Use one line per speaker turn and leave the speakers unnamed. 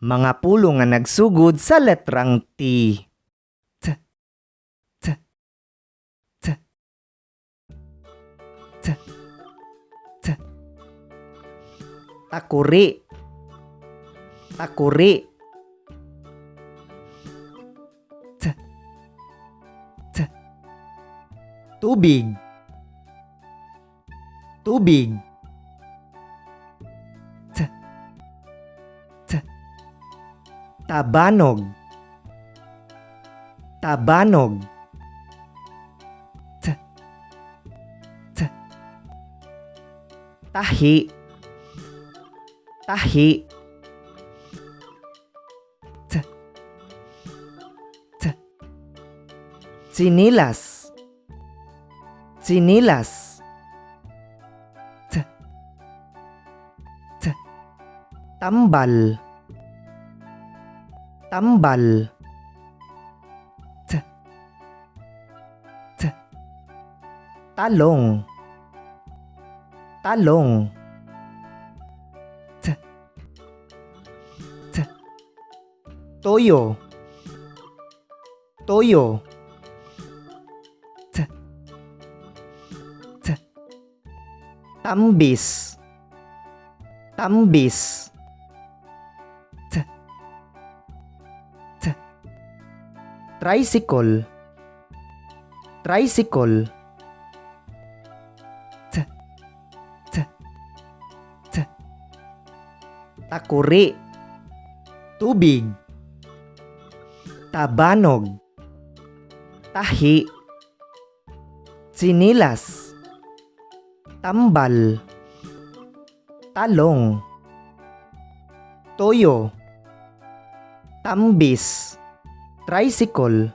Mga pulo nga nagsugod sa letrang T. T, T, T, T, T. Takuri. Takuri. T, T. Tubig. Tubig. T, T. Tabanog. Tabanog. T, T. Tahi. Tahi. T, T. Sinilas. Sinilas. T, T. Tambal. Tambal. T, T. Talong. Talong. T, T. Toyo. Toyo. T, T. Tambis. Tambis. T, T. Tricycle. Tricycle. T, T, T. Takuri. Tubig. Tabanog. Tahi. Sinilas. Tambal. Talong. Toyo. Tambis. Tricycle.